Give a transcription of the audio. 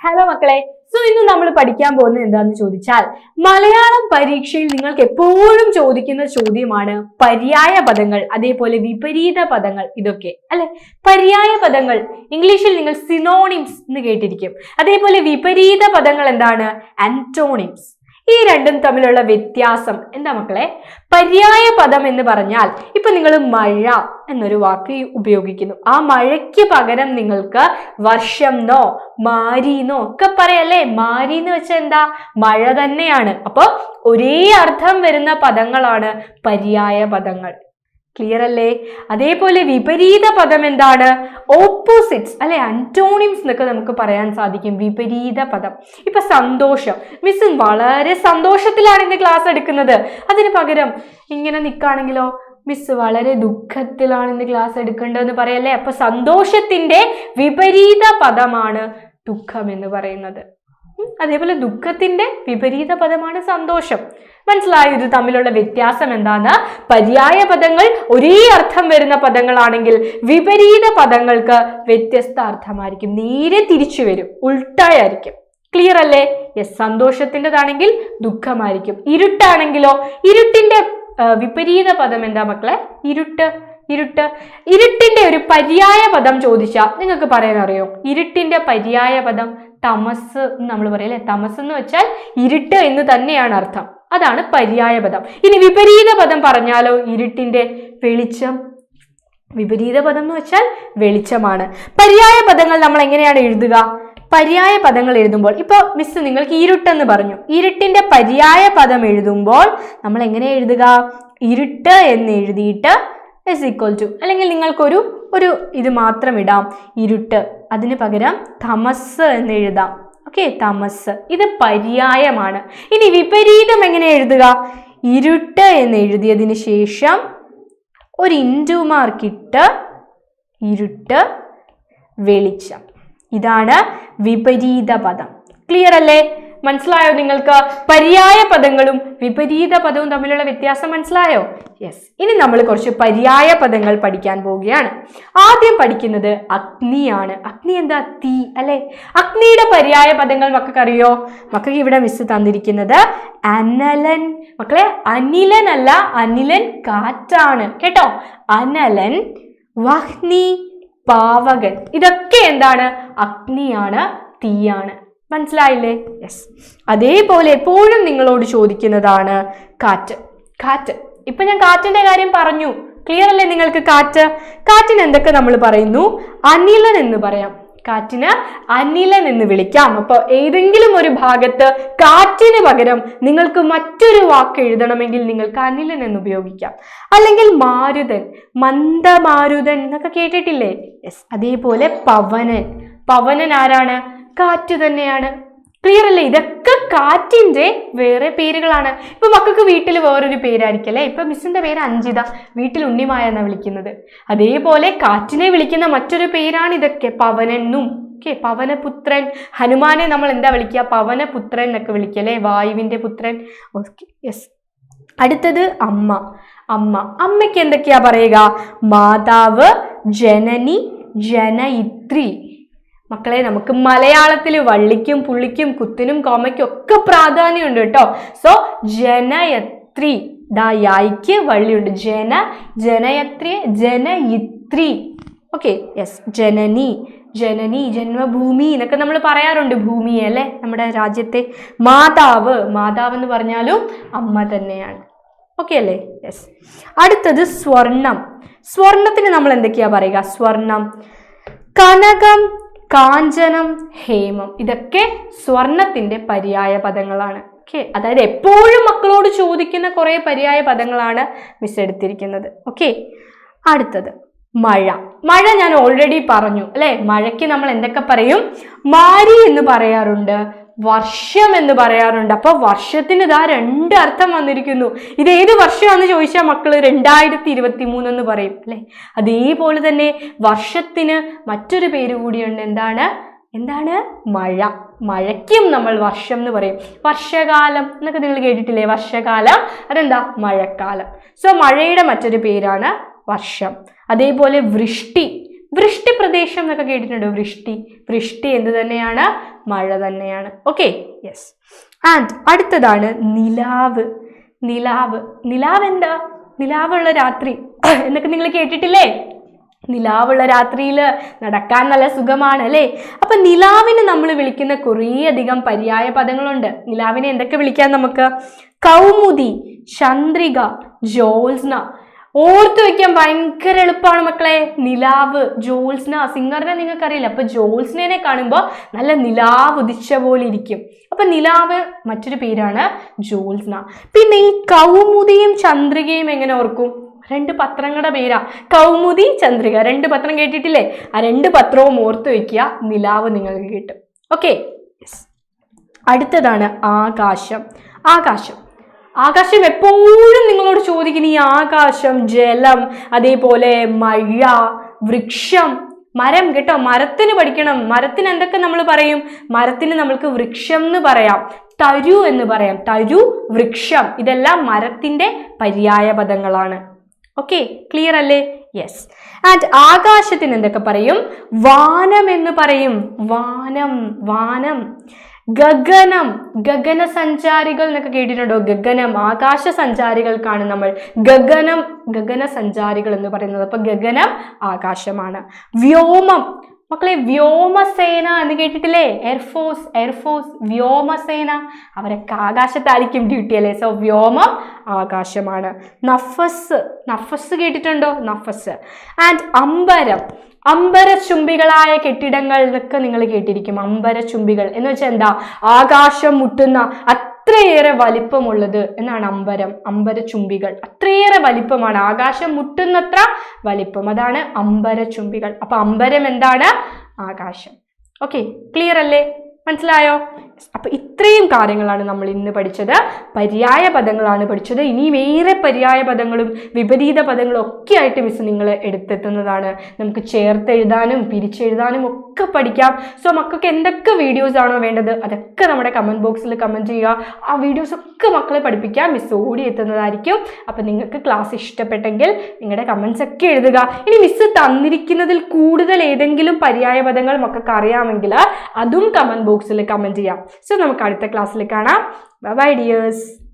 Hello മക്കളെ, so ഇന്ന് നമ്മൾ പഠിക്കാൻ പോകുന്നത് എന്താന്ന് ചോദിച്ചാൽ മലയാളം പരീക്ഷയിൽ നിങ്ങൾക്ക് എപ്പോഴും ചോദിക്കുന്ന ചോദ്യമാണ് പര്യായ പദങ്ങൾ, അതേപോലെ വിപരീത പദങ്ങൾ. ഇതൊക്കെ അല്ലെ പര്യായ പദങ്ങൾ ഇംഗ്ലീഷിൽ നിങ്ങൾ സിനോണിംസ് എന്ന് കേട്ടിരിക്കും. അതേപോലെ വിപരീത പദങ്ങൾ എന്താണ്? ആന്റോണിംസ്. ഈ രണ്ടും തമ്മിലുള്ള വ്യത്യാസം എന്താ മക്കളെ? പര്യായ പദം എന്ന് പറഞ്ഞാൽ ഇപ്പൊ നിങ്ങൾ മഴ എന്നൊരു വാക്ക് ഉപയോഗിക്കുന്നു. ആ മഴയ്ക്ക് പകരം നിങ്ങൾക്ക് വർഷം എന്നോ മാരിന്നോ ഒക്കെ പറയല്ലേ. മാരി എന്ന് വെച്ചാൽ എന്താ? മഴ തന്നെയാണ്. അപ്പൊ ഒരേ അർത്ഥം വരുന്ന പദങ്ങളാണ് പര്യായ പദങ്ങൾ. ക്ലിയർ അല്ലേ? അതേപോലെ വിപരീത പദം എന്താണ്? ഓപ്പോസിറ്റ്സ് അല്ലെ, ആന്റോണിംസ് എന്നൊക്കെ നമുക്ക് പറയാൻ സാധിക്കും. വിപരീത പദം ഇപ്പൊ സന്തോഷം, മിസ് വളരെ സന്തോഷത്തിലാണ് ഇന്ന് ക്ലാസ് എടുക്കുന്നത്, അതിന് പകരം ഇങ്ങനെ നിൽക്കുകയാണെങ്കിലോ മിസ് വളരെ ദുഃഖത്തിലാണ് ഇന്ന് ക്ലാസ് എടുക്കേണ്ടതെന്ന് പറയല്ലേ. അപ്പൊ സന്തോഷത്തിന്റെ വിപരീത പദമാണ് ദുഃഖം എന്ന് പറയുന്നത്. അതേപോലെ ദുഃഖത്തിന്റെ വിപരീത പദമാണ് സന്തോഷം. മനസ്സിലായോ ഇത് തമ്മിലുള്ള വ്യത്യാസം എന്താന്ന്? പര്യായ പദങ്ങൾ ഒരേ അർത്ഥം വരുന്ന പദങ്ങളാണെങ്കിൽ വിപരീത പദങ്ങൾക്ക് വ്യത്യസ്ത അർത്ഥമായിരിക്കും, നേരെ തിരിച്ചു വരും, ഉൾട്ടായിരിക്കും. ക്ലിയർ അല്ലേ? യെസ്. സന്തോഷത്തിൻ്റെതാണെങ്കിൽ ദുഃഖമായിരിക്കും. ഇരുട്ടാണെങ്കിലോ ഇരുട്ടിന്റെ വിപരീത പദം എന്താ മക്കളെ? ഇരുട്ട്. ഇരുട്ട്. ഇരുട്ടിന്റെ ഒരു പര്യായ പദം ചോദിച്ചാൽ നിങ്ങൾക്ക് പറയാൻ അറിയോ? ഇരുട്ടിന്റെ പര്യായ പദം തമസ് നമ്മൾ പറയല്ലേ. തമസ് എന്ന് വെച്ചാൽ ഇരുട്ട് എന്ന് തന്നെയാണ് അർത്ഥം. അതാണ് പര്യായ പദം. ഇനി വിപരീത പദം പറഞ്ഞാലോ? ഇരുട്ടിന്റെ വെളിച്ചം. വിപരീത പദം എന്ന് വെച്ചാൽ വെളിച്ചമാണ്. പര്യായ പദങ്ങൾ നമ്മൾ എങ്ങനെയാണ് എഴുതുക? പര്യായ പദങ്ങൾ എഴുതുമ്പോൾ ഇപ്പൊ മിസ് നിങ്ങൾക്ക് ഇരുട്ടെന്ന് പറഞ്ഞു. ഇരുട്ടിന്റെ പര്യായ പദം എഴുതുമ്പോൾ നമ്മൾ എങ്ങനെ എഴുതുക? ഇരുട്ട് എന്ന് എഴുതിയിട്ട് is equal to, അല്ലെങ്കിൽ നിങ്ങൾക്കൊരു ഇത് മാത്രം ഇടാം, ഇരുട്ട്. അതിന് പകരം തമസ് എന്ന് എഴുതാം. ഓക്കെ, തമസ്. ഇത് പര്യായമാണ്. ഇനി വിപരീതം എങ്ങനെ എഴുതുക? ഇരുട്ട് എന്ന് എഴുതിയതിന് ശേഷം ഒരു ഇൻറ്റു മാർക്ക് ഇട്ട് ഇരുട്ട് വെളിച്ചം. ഇതാണ് വിപരീത പദം. ക്ലിയർ അല്ലേ? മനസ്സിലായോ നിങ്ങൾക്ക്? പര്യായ പദങ്ങളും വിപരീത പദവും തമ്മിലുള്ള വ്യത്യാസം മനസ്സിലായോ? യെസ്. ഇനി നമ്മൾ കുറച്ച് പര്യായ പദങ്ങൾ പഠിക്കാൻ പോവുകയാണ്. ആദ്യം പഠിക്കുന്നത് അഗ്നിയാണ്. അഗ്നി എന്താ? തീ അല്ലെ. അഗ്നിയുടെ പര്യായ പദങ്ങൾ മക്കൾക്ക് അറിയോ? മക്കൾക്ക് ഇവിടെ മിസ് തന്നിരിക്കുന്നത് അനലൻ. മക്കളെ, അനിലൻ അല്ല, അനിലൻ കാറ്റാണ് കേട്ടോ. അനലൻ, വഹ്നി, പാവകൻ, ഇതൊക്കെ എന്താണ്? അഗ്നിയാണ്, തീയാണ്. മനസ്സിലായില്ലേ? യെസ്. അതേപോലെ എപ്പോഴും നിങ്ങളോട് ചോദിക്കുന്നതാണ് കാറ്റ്. കാറ്റ്. ഇപ്പൊ ഞാൻ കാറ്റിന്റെ കാര്യം പറഞ്ഞു. ക്ലിയർ അല്ലേ നിങ്ങൾക്ക്? കാറ്റിന് എന്തൊക്കെ നമ്മൾ പറയുന്നു? അനിലൻ എന്ന് പറയാം. കാറ്റിന് അനിലൻ എന്ന് വിളിക്കാം. അപ്പൊ ഏതെങ്കിലും ഒരു ഭാഗത്ത് കാറ്റിന് പകരം നിങ്ങൾക്ക് മറ്റൊരു വാക്ക് എഴുതണമെങ്കിൽ നിങ്ങൾക്ക് അനിലൻ എന്ന് ഉപയോഗിക്കാം. അല്ലെങ്കിൽ മാരുതൻ, മന്ദമാരുതൻ എന്നൊക്കെ കേട്ടിട്ടില്ലേ? യെസ്. അതേപോലെ പവനൻ. പവനൻ ആരാണ്? കാറ്റ് തന്നെയാണ്. ക്ലിയർ അല്ലേ? ഇതൊക്കെ കാറ്റിന്റെ വേറെ പേരുകളാണ്. ഇപ്പൊ മക്കൾക്ക് വീട്ടിൽ വേറൊരു പേരായിരിക്കും അല്ലെ. ഇപ്പൊ മിസ്സിന്റെ പേര് അഞ്ജിത, വീട്ടിൽ ഉണ്ണിമായ എന്നാ വിളിക്കുന്നത്. അതേപോലെ കാറ്റിനെ വിളിക്കുന്ന മറ്റൊരു പേരാണ് ഇതൊക്കെ. പവനെന്നും. ഓക്കെ, പവനപുത്രൻ. ഹനുമാനെ നമ്മൾ എന്താ വിളിക്കുക? പവനപുത്രൻ എന്നൊക്കെ വിളിക്കല്ലേ, വായുവിന്റെ പുത്രൻ. Okay, yes. അടുത്തത് അമ്മ. അമ്മ. അമ്മയ്ക്ക് എന്തൊക്കെയാ പറയുക? മാതാവ്, ജനനി, ജനയിത്രി. മക്കളെ, നമുക്ക് മലയാളത്തിൽ വള്ളിക്കും പുള്ളിക്കും കുത്തിനും കോമയ്ക്കും ഒക്കെ പ്രാധാന്യമുണ്ട് കേട്ടോ. സോ ജനയത്രി, യായ്ക്ക് വള്ളിയുണ്ട്. ജനയത്രി, ജനയിത്രി. Okay, yes. ജനനി, ജനനി, ജന്മഭൂമി എന്നൊക്കെ നമ്മൾ പറയാറുണ്ട്, ഭൂമിയെ അല്ലെ, നമ്മുടെ രാജ്യത്തെ. മാതാവ്, മാതാവ് എന്ന് പറഞ്ഞാലും അമ്മ തന്നെയാണ്. ഓക്കെ അല്ലേ? യെസ്. അടുത്തത് സ്വർണം. സ്വർണത്തിന് നമ്മൾ എന്തൊക്കെയാ പറയുക? സ്വർണം, കനകം, കാഞ്ചനം, ഹേമം. ഇതൊക്കെ സ്വർണത്തിന്റെ പര്യായ പദങ്ങളാണ്. ഓക്കെ, അതായത് എപ്പോഴും മക്കളോട് ചോദിക്കുന്ന കുറെ പര്യായ പദങ്ങളാണ് മിസ് എടുത്തിരിക്കുന്നത്. ഓക്കെ, അടുത്തത് മഴ. മഴ ഞാൻ ഓൾറെഡി പറഞ്ഞു അല്ലെ. മഴയ്ക്ക് നമ്മൾ എന്തൊക്കെ പറയും? മാരി എന്ന് പറയാറുണ്ട്, വർഷം എന്ന് പറയാറുണ്ട്. അപ്പൊ വർഷത്തിന് ഇതാ രണ്ട് അർത്ഥം വന്നിരിക്കുന്നു. ഇത് ഏത് വർഷമാണെന്ന് ചോദിച്ചാൽ മക്കള് 2023 എന്ന് പറയും അല്ലെ. അതേപോലെ തന്നെ വർഷത്തിന് മറ്റൊരു പേര് കൂടിയുണ്ട്. എന്താണ്? മഴ. മഴയ്ക്കും നമ്മൾ വർഷം എന്ന് പറയും. വർഷകാലം എന്നൊക്കെ നിങ്ങൾ കേട്ടിട്ടില്ലേ? വർഷകാലം, അതെന്താ? മഴക്കാലം. സോ മഴയുടെ മറ്റൊരു പേരാണ് വർഷം. അതേപോലെ വൃഷ്ടി. വൃഷ്ടി പ്രദേശം എന്നൊക്കെ കേട്ടിട്ടുണ്ടോ? വൃഷ്ടി എന്ത് തന്നെയാണ്? മഴ തന്നെയാണ്. Okay, yes. ആൻഡ് അടുത്തതാണ് നിലാവ്. നിലാവ് എന്താ? നിലാവുള്ള രാത്രി എന്നൊക്കെ നിങ്ങൾ കേട്ടിട്ടില്ലേ? നിലാവുള്ള രാത്രിയിൽ നടക്കാൻ നല്ല സുഖമാണ് അല്ലേ? അപ്പൊ നിലാവിന് നമ്മൾ വിളിക്കുന്ന കുറേ അധികം പര്യായ പദങ്ങളുണ്ട്. നിലാവിനെ എന്തൊക്കെ വിളിക്കാം നമുക്ക്? കൗമുദി, ചന്ദ്രിക, ജ്യോത്സ്ന. ഓർത്തു വെക്കാൻ ഭയങ്കര എളുപ്പമാണ് മക്കളെ. നിലാവ്, ജ്യോത്സ്ന, സിംഗറിനെ നിങ്ങൾക്ക് അറിയില്ല. അപ്പൊ ജ്യോത്സ്നെ കാണുമ്പോൾ നല്ല നിലാവ് ഉദിച്ച പോലെ ഇരിക്കും. അപ്പൊ നിലാവ് മറ്റൊരു പേരാണ് ജ്യോത്സ്ന. പിന്നെ ഈ കൗമുദിയും ചന്ദ്രികയും എങ്ങനെ ഓർക്കും? 2 പത്രങ്ങളുടെ പേരാ. കൗമുദി, ചന്ദ്രിക, 2 പത്രം കേട്ടിട്ടില്ലേ? ആ 2 പത്രവും ഓർത്തു വെക്കുക, നിലാവ് നിങ്ങൾക്ക് കിട്ടും. ഓക്കെ, അടുത്തതാണ് ആകാശം. ആകാശം എപ്പോഴും നിങ്ങളോട് ചോദിക്കുന്ന ഈ ആകാശം, ജലം, അതേപോലെ മഴ, വൃക്ഷം, മരം കേട്ടോ. മരത്തിന് പഠിക്കണം. മരത്തിന് എന്തൊക്കെ നമ്മൾ പറയും? മരത്തിന് നമ്മൾക്ക് വൃക്ഷം എന്ന് പറയാം, തരു എന്ന് പറയാം. തരു, വൃക്ഷം, ഇതെല്ലാം മരത്തിന്റെ പര്യായ പദങ്ങളാണ്. ഓക്കെ, ക്ലിയർ അല്ലേ? യെസ്. ആൻഡ് ആകാശത്തിന് എന്തൊക്കെ പറയും? വാനം എന്ന് പറയും. വാനം. ഗഗന സഞ്ചാരികൾ എന്നൊക്കെ കേട്ടിട്ടുണ്ടോ? ഗഗനം, ആകാശ സഞ്ചാരികൾക്കാണ് നമ്മൾ ഗഗന സഞ്ചാരികൾ എന്ന് പറയുന്നത്. അപ്പൊ ഗഗനം ആകാശമാണ്. വ്യോമം, മക്കളെ വ്യോമസേന എന്ന് കേട്ടിട്ടില്ലേ? എയർഫോഴ്സ്, വ്യോമസേന, അവരൊക്കെ ആകാശത്തായിരിക്കും ഡ്യൂട്ടി അല്ലേ? സോ വ്യോമം ആകാശമാണ്. നഫസ് കേട്ടിട്ടുണ്ടോ? നഫസ്. ആൻഡ് അമ്പരചുംബികളായ കെട്ടിടങ്ങൾ എന്നൊക്കെ നിങ്ങൾ കേട്ടിരിക്കും. അമ്പരചുംബികൾ എന്ന് വെച്ചാൽ എന്താ? ആകാശം മുട്ടുന്ന അത്രയേറെ വലിപ്പമുള്ളത് എന്നാണ് അമ്പരചുംബികൾ. അത്രയേറെ വലിപ്പമാണ്, ആകാശം മുട്ടുന്നത്ര വലിപ്പം, അതാണ് അമ്പരചുംബികൾ. അപ്പൊ അമ്പരം എന്താണ്? ആകാശം. ഓക്കെ, ക്ലിയർ അല്ലേ? മനസ്സിലായോ? അപ്പൊ ഇത്രയും കാര്യങ്ങളാണ് നമ്മൾ ഇന്ന് പഠിച്ചത്. പര്യായ പദങ്ങളാണ് പഠിച്ചത്. ഇനി വേറെ പര്യായ പദങ്ങളും വിപരീത പദങ്ങളും ഒക്കെ ആയിട്ട് മിസ് നിങ്ങൾ എടുത്തെത്തുന്നതാണ്. നമുക്ക് ചേർത്തെഴുതാനും പിരിച്ചെഴുതാനും ഒക്കെ പഠിക്കാം. സോ മക്കൾക്ക് എന്തൊക്കെ വീഡിയോസ് ആണോ വേണ്ടത് അതൊക്കെ നമ്മുടെ കമന്റ് ബോക്സിൽ കമന്റ് ചെയ്യുക. ആ വീഡിയോസ് ഒക്കെ മക്കളെ പഠിപ്പിക്കാൻ മിസ് ഓടി എത്തുന്നതായിരിക്കും. അപ്പൊ നിങ്ങൾക്ക് ക്ലാസ് ഇഷ്ടപ്പെട്ടെങ്കിൽ നിങ്ങളുടെ കമന്റ്സ് ഒക്കെ എഴുതുക. ഇനി മിസ് തന്നിരിക്കുന്നതിൽ കൂടുതൽ ഏതെങ്കിലും പര്യായ പദങ്ങൾ മക്കൾക്ക് അറിയാമെങ്കിൽ അതും കമന്റ് ബോക്സിൽ കമന്റ് ചെയ്യാം. സോ നമുക്ക് അടുത്ത ക്ലാസ്സിൽ കാണാം. Bye dears.